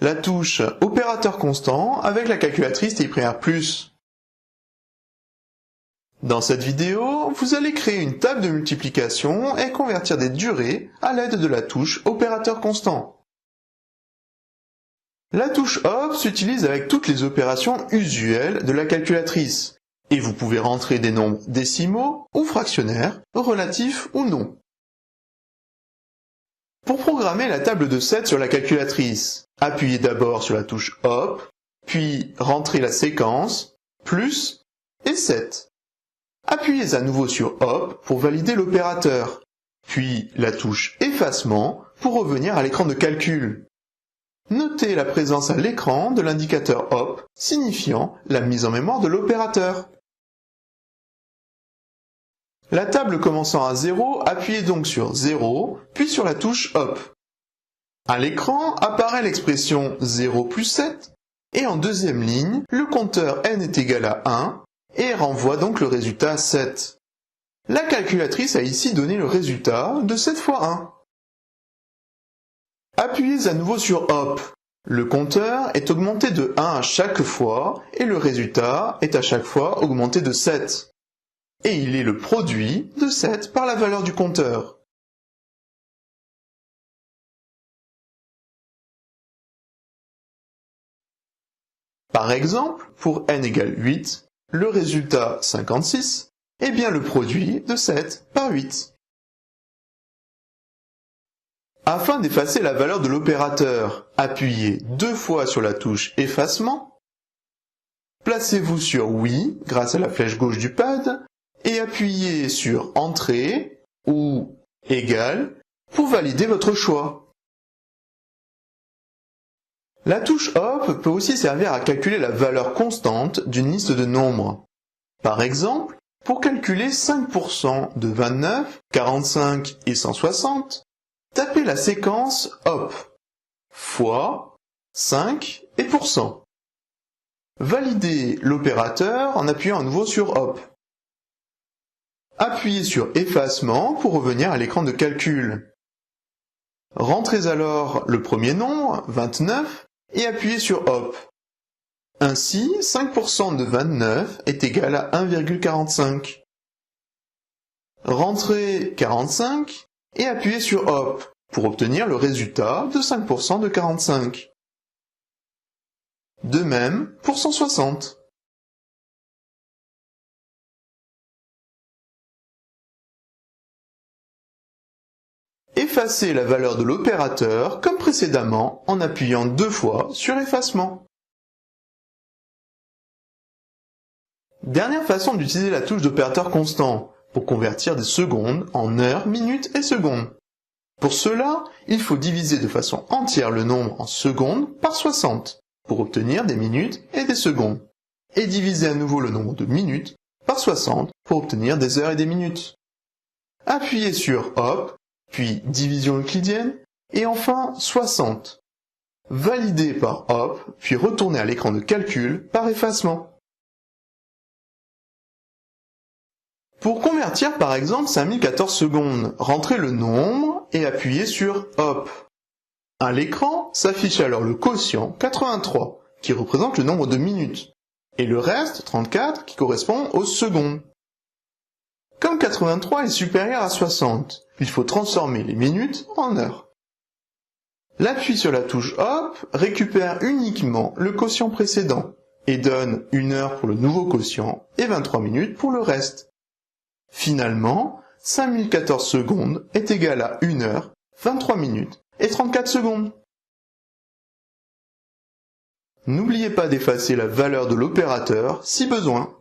la touche opérateur constant avec la calculatrice TIPRER+. Dans cette vidéo, vous allez créer une table de multiplication et convertir des durées à l'aide de la touche opérateur constant. La touche OP s'utilise avec toutes les opérations usuelles de la calculatrice, et vous pouvez rentrer des nombres décimaux ou fractionnaires, relatifs ou non. Pour programmer la table de 7 sur la calculatrice, appuyez d'abord sur la touche OP, puis rentrez la séquence, plus et 7. Appuyez à nouveau sur OP pour valider l'opérateur, puis la touche effacement pour revenir à l'écran de calcul. Notez la présence à l'écran de l'indicateur OP, signifiant la mise en mémoire de l'opérateur. La table commençant à 0, appuyez donc sur 0, puis sur la touche OP. À l'écran apparaît l'expression 0 plus 7, et en deuxième ligne, le compteur n est égal à 1, et renvoie donc le résultat 7. La calculatrice a ici donné le résultat de 7 fois 1. Appuyez à nouveau sur OP. Le compteur est augmenté de 1 à chaque fois, et le résultat est à chaque fois augmenté de 7. Et il est le produit de 7 par la valeur du compteur. Par exemple, pour n égale 8, le résultat 56 est bien le produit de 7 par 8. Afin d'effacer la valeur de l'opérateur, appuyez 2 fois sur la touche effacement, placez-vous sur oui grâce à la flèche gauche du pad, et appuyez sur Entrée ou Égal pour valider votre choix. La touche OP peut aussi servir à calculer la valeur constante d'une liste de nombres. Par exemple, pour calculer 5% de 29, 45 et 160, tapez la séquence OP fois 5 et %. Validez l'opérateur en appuyant à nouveau sur OP. Appuyez sur Effacement pour revenir à l'écran de calcul. Rentrez alors le premier nombre, 29, et appuyez sur OP. Ainsi, 5% de 29 est égal à 1,45. Rentrez 45 et appuyez sur OP pour obtenir le résultat de 5% de 45. De même pour 160. Effacez la valeur de l'opérateur comme précédemment en appuyant 2 fois sur Effacement. Dernière façon d'utiliser la touche d'opérateur constant pour convertir des secondes en heures, minutes et secondes. Pour cela, il faut diviser de façon entière le nombre en secondes par 60 pour obtenir des minutes et des secondes, et diviser à nouveau le nombre de minutes par 60 pour obtenir des heures et des minutes. Appuyez sur OP, puis division euclidienne, et enfin 60. Validez par OP, puis retournez à l'écran de calcul par effacement. Pour convertir par exemple 5014 secondes, rentrez le nombre et appuyez sur OP. À l'écran s'affiche alors le quotient 83, qui représente le nombre de minutes, et le reste, 34, qui correspond aux secondes. Comme 83 est supérieur à 60, il faut transformer les minutes en heures. L'appui sur la touche OP récupère uniquement le quotient précédent et donne 1 heure pour le nouveau quotient et 23 minutes pour le reste. Finalement, 5014 secondes est égal à 1 heure, 23 minutes et 34 secondes. N'oubliez pas d'effacer la valeur de l'opérateur si besoin.